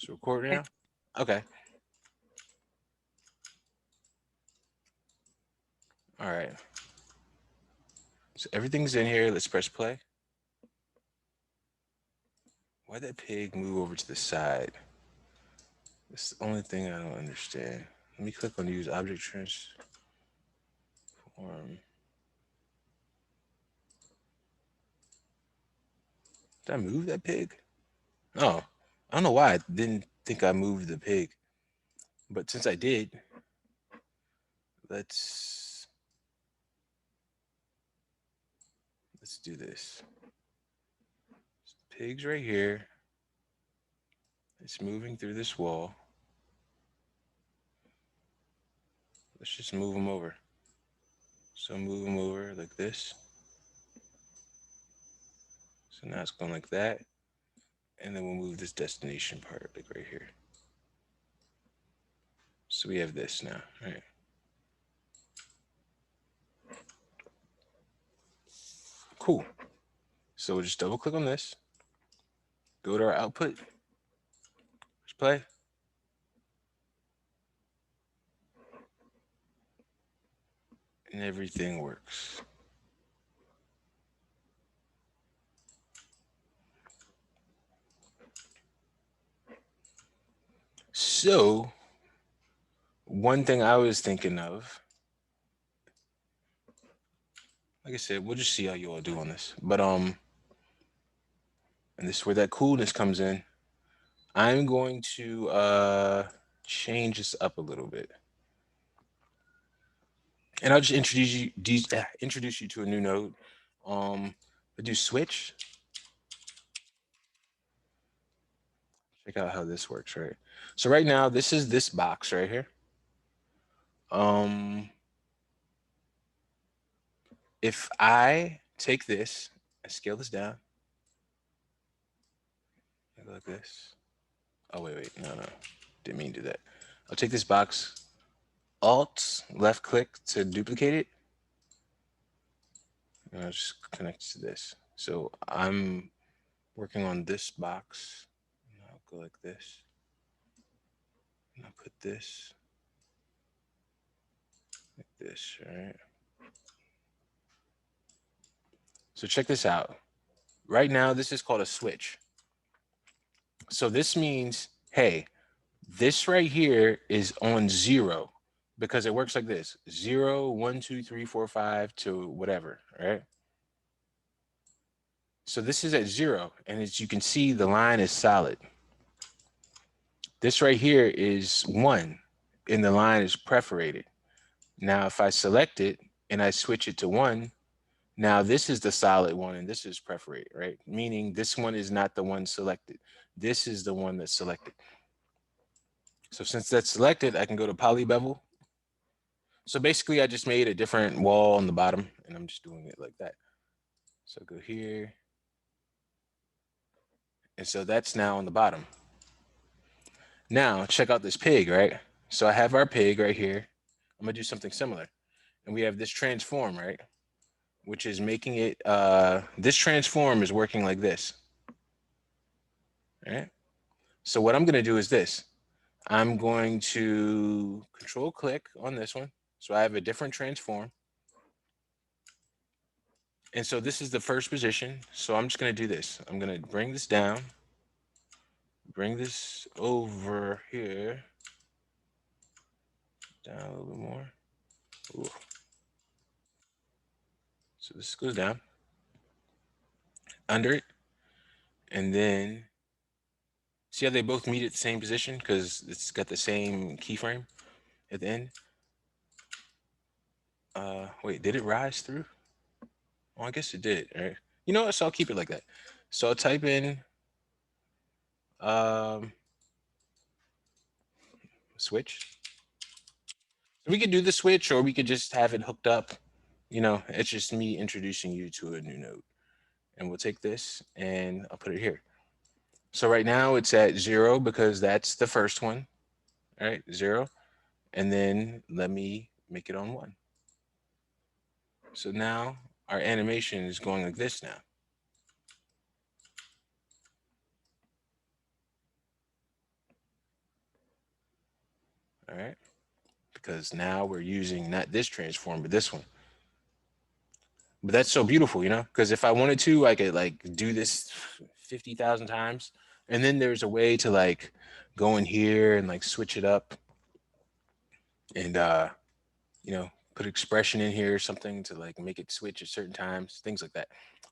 It's recording now? Okay. All right. So everything's in here. Let's press play. Why'd that pig move over to the side? That's the only thing I don't understand. Let me click on use object transform. Did I move that pig? Oh, I don't know why I didn't think I moved the pig. But since I did, let's do this. Pig's right here. It's moving through this wall. Let's just move them over. So move them over like this. So now it's going like that. And then we'll move this destination part like right here. So we have this now, right? Cool. So we'll just double click on this. Go to our output. Let's play. And everything works. So one thing I was thinking of, like I said, we'll just see how you all do on this. But and this is where that coolness comes in. I'm going to change this up a little bit. And I'll just introduce you to a new node. I do switch. Check out how this works, right? So right now, this is this box right here. Um, if I take this and scale this down, like this. Oh wait, no, didn't mean to do that. I'll take this box, Alt left click to duplicate it, and I'll just connect to this. So I'm working on this box. And I'll go like this. And I'll put this like this, right? So check this out. Right now, this is called a switch. So this means, hey, this right here is on 0 because it works like this: 0, 1, 2, 3, 4, 5 to whatever, right? So this is at 0, and as you can see, the line is solid. This right here is 1, and the line is perforated. Now, if I select it and I switch it to 1, now this is the solid one, and this is perforated, right? Meaning this one is not the one selected. This is the one that's selected. So since that's selected, I can go to poly bevel. So basically, I just made a different wall on the bottom, and I'm just doing it like that. So go here. And so that's now on the bottom. Now, check out this pig, right? So I have our pig right here. I'm going to do something similar. And we have this transform, right? Which is making it, this transform is working like this. Right? So what I'm going to do is this. I'm going to control click on this one. So I have a different transform. And so this is the first position. So I'm just going to do this. I'm going to bring this down, bring this over here, down a little bit more. Ooh. So this goes down, under it, and then see how they both meet at the same position because it's got the same keyframe at the end. Wait, did it rise through? Oh, I guess it did, right? You know what? So I'll keep it like that. So I'll type in um, switch. So we could do the switch, or we could just have it hooked up. You know, it's just me introducing you to a new node. And we'll take this and I'll put it here. So right now it's at 0 because that's the first one. All right, 0. And then let me make it on 1. So now our animation is going like this now. All right, because now we're using not this transform, but this one. But that's so beautiful, you know, because if I wanted to, I could like do this 50,000 times. And then there's a way to like go in here and like switch it up and, you know, put expression in here or something to like make it switch at certain times, things like that.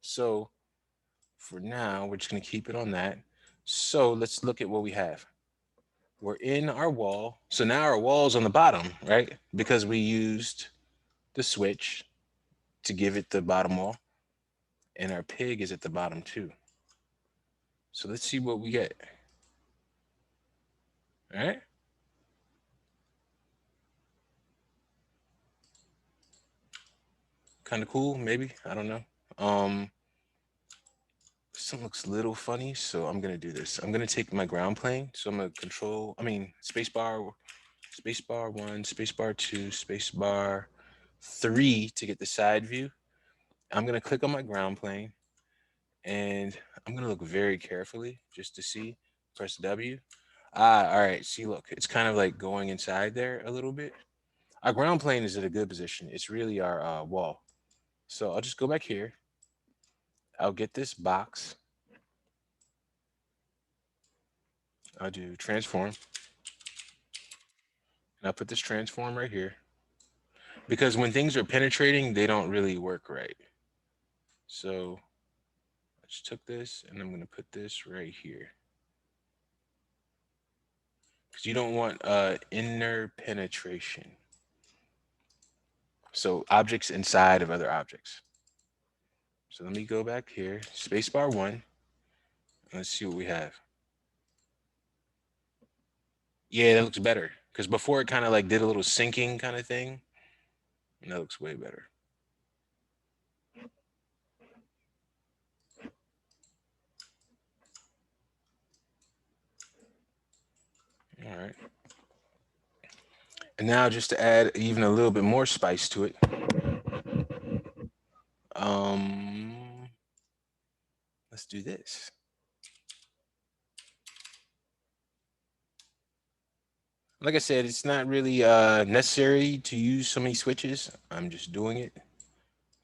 So for now, we're just going to keep it on that. So let's look at what we have. We're in our wall. So now our wall's on the bottom, right? Because we used the switch to give it the bottom wall. And our pig is at the bottom too. So let's see what we get. All right. Kind of cool, maybe. I don't know. Um, Something looks a little funny, so I'm gonna do this. I'm gonna take my ground plane. So I'm gonna control, space bar one, space bar two, space bar three to get the side view. I'm gonna click on my ground plane and I'm gonna look very carefully just to see. Press W. Ah, all right. See, look, it's kind of like going inside there a little bit. Our ground plane is at a good position. It's really our wall. So I'll just go back here. I'll get this box. I'll do transform. And I'll put this transform right here. Because when things are penetrating, they don't really work right. So I just took this and I'm going to put this right here. Because you don't want inner penetration. So objects inside of other objects. So let me go back here, spacebar one. Let's see what we have. Yeah, that looks better. Because before it kind of like did a little sinking kind of thing. And that looks way better. All right. And now just to add even a little bit more spice to it. Um, let's do this. Like I said, it's not really necessary to use so many switches. I'm just doing it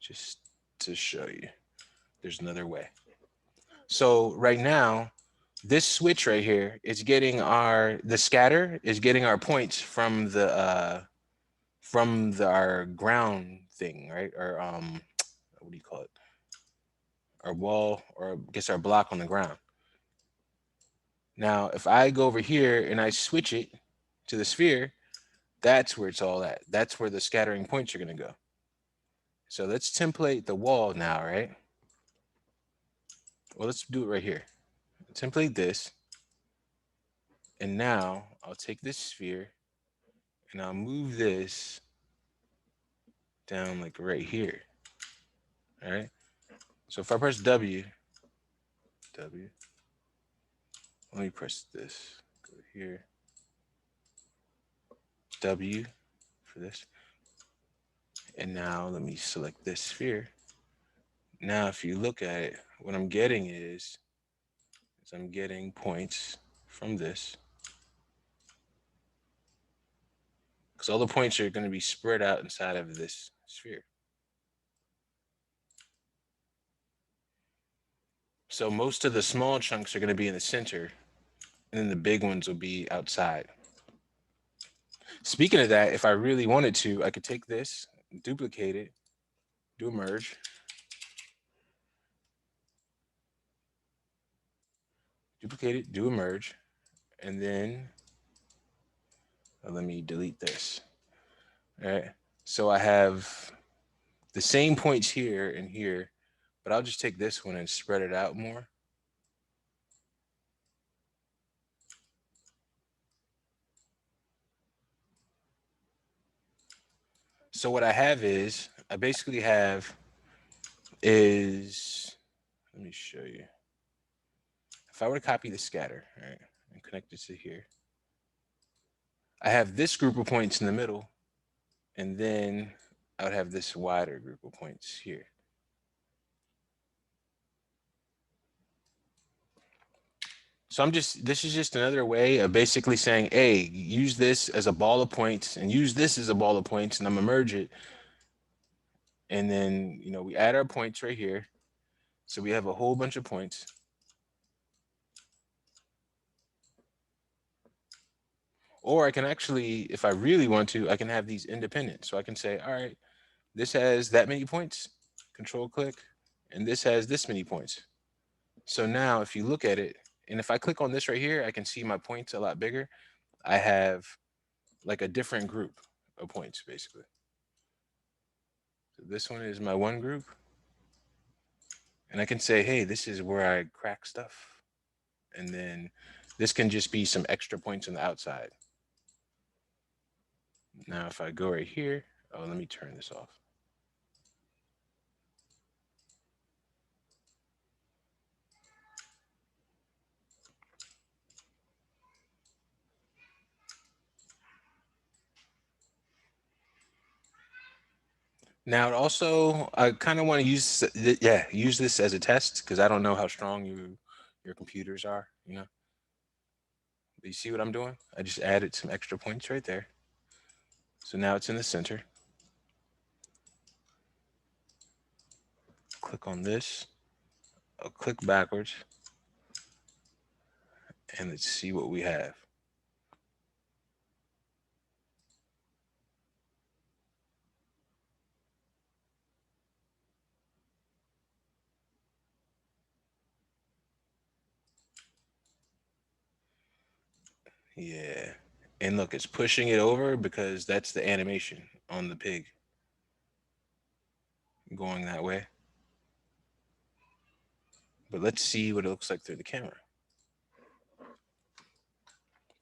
just to show you. There's another way. So right now, this switch right here is getting the scatter is getting our points from our ground thing, right? Or what do you call it? Our wall, or I guess our block on the ground. Now, if I go over here and I switch it to the sphere, that's where it's all at. That's where the scattering points are going to go. So let's template the wall now, right? Well, let's do it right here. Template this. And now I'll take this sphere and I'll move this down like right here. All right. So if I press W, let me press this. Go here. W for this. And now let me select this sphere. Now, if you look at it, what I'm getting is I'm getting points from this. Because all the points are going to be spread out inside of this sphere. So most of the small chunks are going to be in the center, and then the big ones will be outside. Speaking of that, if I really wanted to, I could take this, duplicate it, do a merge, duplicate it, do a merge, and then let me delete this. All right. So I have the same points here and here, but I'll just take this one and spread it out more. So what I have is, I basically have is, let me show you. If I were to copy the scatter, all right, and connect it to here, I have this group of points in the middle, and then I would have this wider group of points here. So this is just another way of basically saying, hey, use this as a ball of points and use this as a ball of points, and I'm gonna merge it. And then, we add our points right here. So we have a whole bunch of points. Or I can actually, if I really want to, I can have these independent. So I can say, all right, this has that many points, control click, and this has this many points. So now if you look at it, and if I click on this right here, I can see my points a lot bigger. I have like a different group of points, basically. So this one is my one group. And I can say, hey, this is where I crack stuff. And then this can just be some extra points on the outside. Now, if I go right here, oh, let me turn this off. Now, also, I kind of want to use this as a test because I don't know how strong your computers are. But you see what I'm doing? I just added some extra points right there. So now it's in the center. Click on this. I'll click backwards, and let's see what we have. Yeah. And look, it's pushing it over because that's the animation on the pig going that way. But let's see what it looks like through the camera.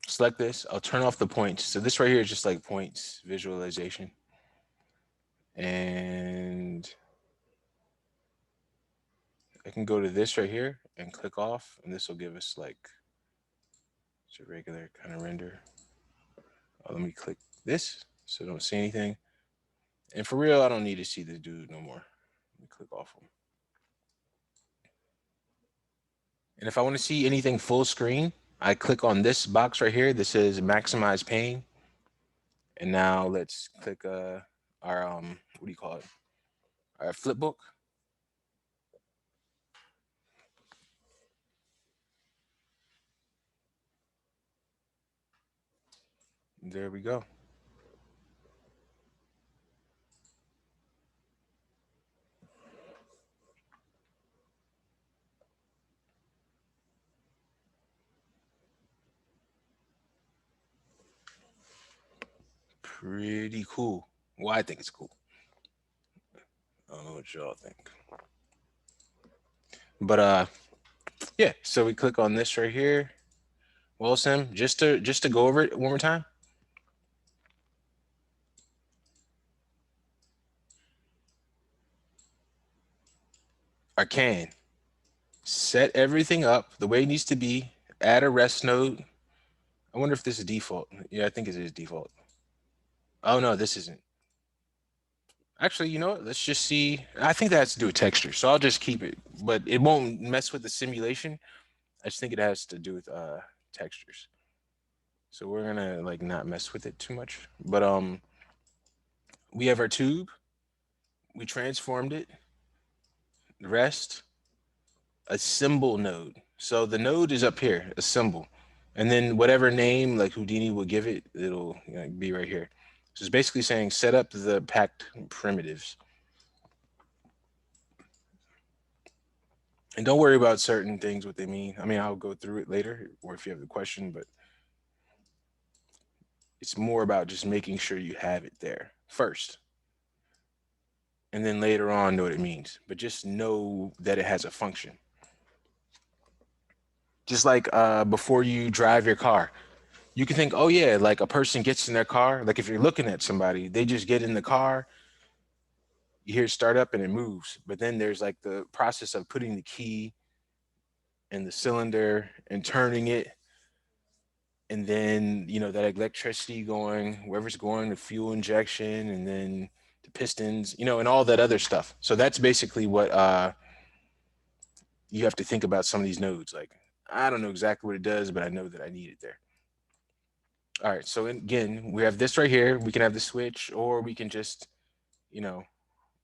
Select this. I'll turn off the points. So this right here is just like points visualization. And I can go to this right here and click off, and this will give us like it's a regular kind of render. Let me click this so I don't see anything. And for real, I don't need to see this dude no more. Let me click off him. And if I want to see anything full screen, I click on this box right here. This says maximize pane. And now let's click our what do you call it? Our flip book. There we go. Pretty cool. Well, I think it's cool. I don't know what y'all think. But yeah, so we click on this right here. Well, Sim, just to go over it one more time. I can set everything up the way it needs to be. Add a rest node. I wonder if this is default. Yeah, I think it is default. Oh no, this isn't. Actually, you know what? Let's just see. I think that has to do with texture, so I'll just keep it. But it won't mess with the simulation. I just think it has to do with textures. So we're gonna like not mess with it too much. But we have our tube. We transformed it. Rest. A symbol node. So the node is up here, a symbol. And then whatever name like Houdini will give it, it'll be right here. So it's basically saying set up the packed primitives. And don't worry about certain things, what they mean. I mean, I'll go through it later, or if you have the question, but it's more about just making sure you have it there first. And then later on, know what it means. But just know that it has a function. Just like before you drive your car, you can think, oh yeah, like a person gets in their car. Like if you're looking at somebody, they just get in the car, you hear it start up and it moves. But then there's like the process of putting the key in the cylinder and turning it. And then, that electricity going, wherever's going, the fuel injection, and then the pistons, and all that other stuff. So that's basically what you have to think about some of these nodes. Like I don't know exactly what it does, but I know that I need it there. All right, so again, we have this right here. We can have the switch, or we can just, you know,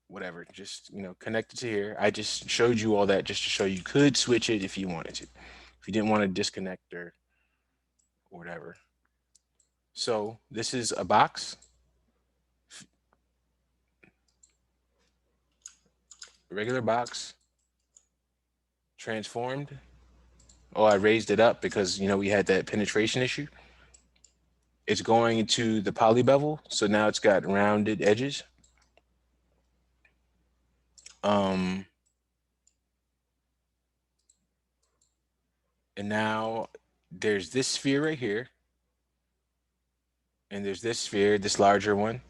whatever, just, connect it to here. I just showed you all that just to show you could switch it if you wanted to, if you didn't want to disconnect or whatever. So this is a box, regular box, transformed. Oh, I raised it up because, we had that penetration issue. It's going to the poly bevel, so now it's got rounded edges. Um, and now there's this sphere right here, and there's this sphere, this larger one.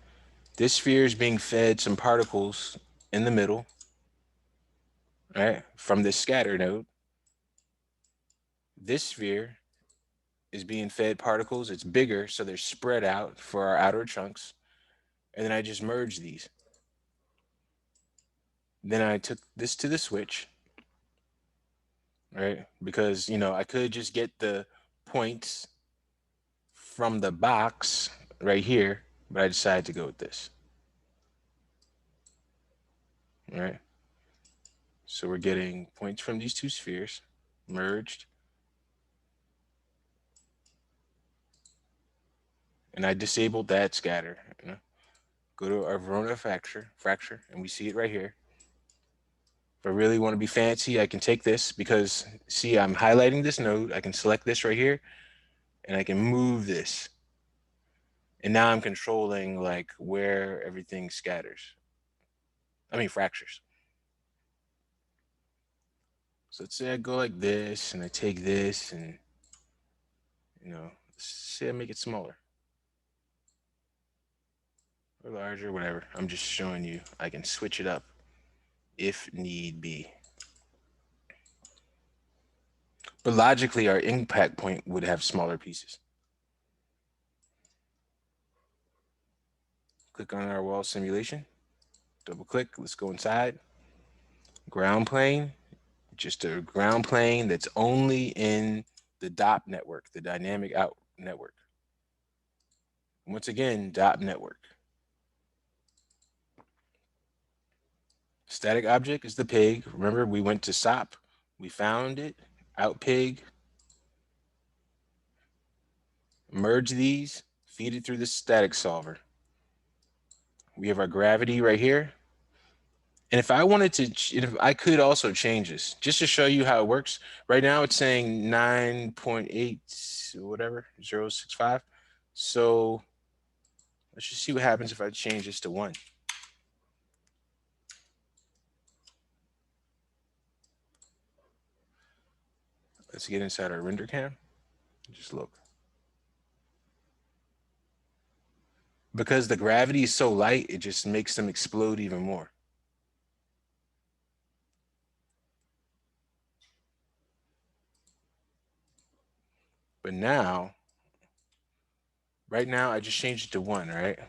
This sphere is being fed some particles in the middle, right, from this scatter node. This sphere is being fed particles. It's bigger, so they're spread out for our outer chunks. And then I just merged these. Then I took this to the switch, right? Because, I could just get the points from the box right here, but I decided to go with this, right? So we're getting points from these two spheres merged. And I disabled that scatter. Go to our Verona fracture, and we see it right here. If I really want to be fancy, I can take this because, see, I'm highlighting this node. I can select this right here, and I can move this. And now I'm controlling like where everything scatters. I mean fractures. So let's say I go like this, and I take this, and let's say I make it smaller or larger, whatever. I'm just showing you I can switch it up if need be. But logically, our impact point would have smaller pieces. Click on our wall simulation, double click, let's go inside. Ground plane, just a ground plane that's only in the DOP network, the dynamic out network. Once again, DOP network. Static object is the pig. Remember, we went to SOP, we found it, out pig, merge these, feed it through the static solver. We have our gravity right here. And if I wanted to, if I could also change this just to show you how it works. Right now it's saying 9.8, whatever, 065. So let's just see what happens if I change this to 1. Let's get inside our render cam. Just look. Because the gravity is so light, it just makes them explode even more. But now, right now, I just changed it to 1, right?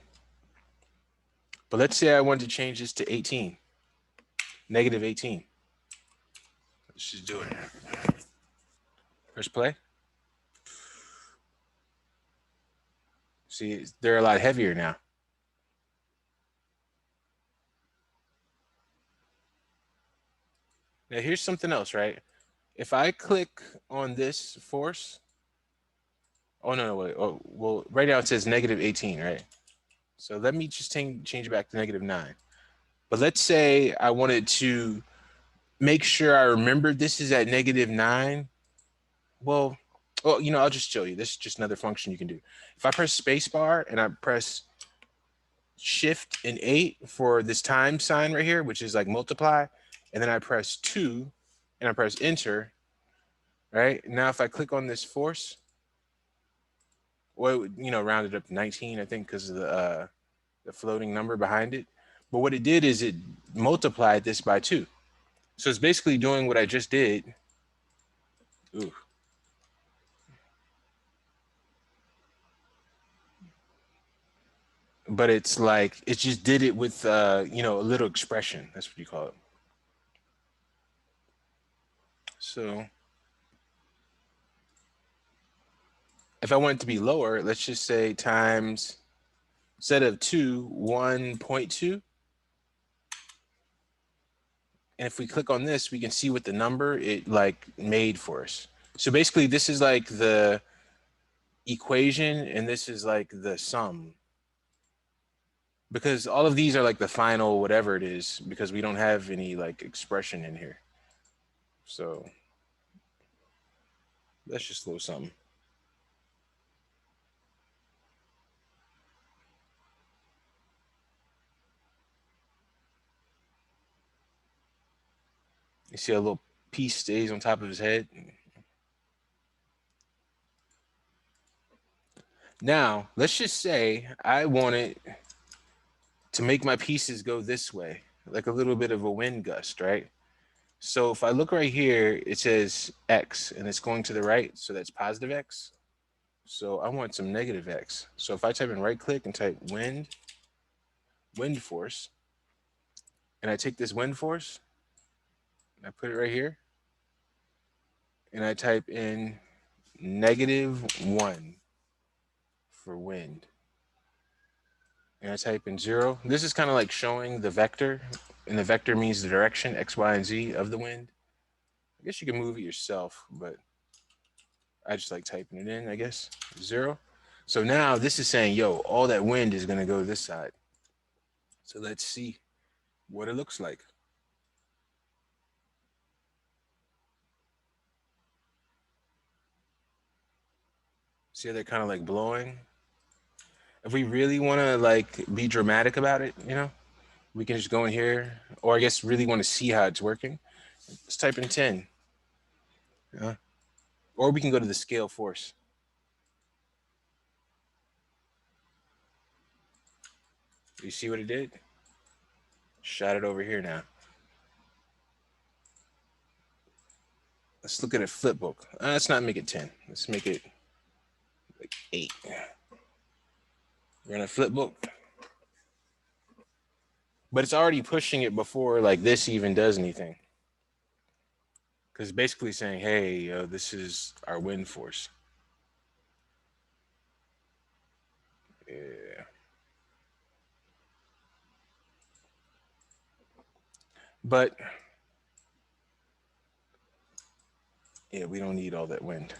But let's say I wanted to change this to 18, negative 18. Let's just do it. Press play. See, they're a lot heavier now. Now here's something else, right? If I click on this force, oh no, wait. Oh, well, right now it says negative 18, right? So let me just change it back to negative 9. But let's say I wanted to make sure I remember this is at negative 9. Well, I'll just show you. This is just another function you can do. If I press spacebar and I press shift and 8 for this time sign right here, which is like multiply, and then I press 2 and I press enter, right? Now if I click on this force, well, it would, round it up to 19, I think, because of the floating number behind it. But what it did is it multiplied this by 2. So it's basically doing what I just did. Ooh. But it's like, it just did it with, a little expression. That's what you call it. So if I want it to be lower, let's just say times, instead of 2, 1.2. And if we click on this, we can see what the number it like made for us. So basically this is like the equation and this is like the sum, because all of these are like the final whatever it is, because we don't have any like expression in here. So let's just load something. You see a little piece stays on top of his head. Now let's just say I wanted to make my pieces go this way, like a little bit of a wind gust, right? So if I look right here, it says X and it's going to the right. So that's positive X. So I want some negative X. So if I type in right click and type wind force, and I take this wind force and I put it right here, and I type in -1 for wind, and I type in 0. This is kind of like showing the vector, and the vector means the direction X, Y, and Z of the wind. I guess you can move it yourself, but I just like typing it in, I guess. 0. So now this is saying, yo, all that wind is going to go to this side. So let's see what it looks like. See how they're kind of like blowing? If we really want to like be dramatic about it, we can just go in here, or I guess really want to see how it's working. Let's type in 10. Yeah. Or we can go to the scale force. You see what it did? Shot it over here now. Let's look at a flip book. Let's not make it 10. Let's make it like 8. We're gonna flip book. But it's already pushing it before like this even does anything. Because it's basically saying, hey, this is our wind force. Yeah. But yeah, we don't need all that wind.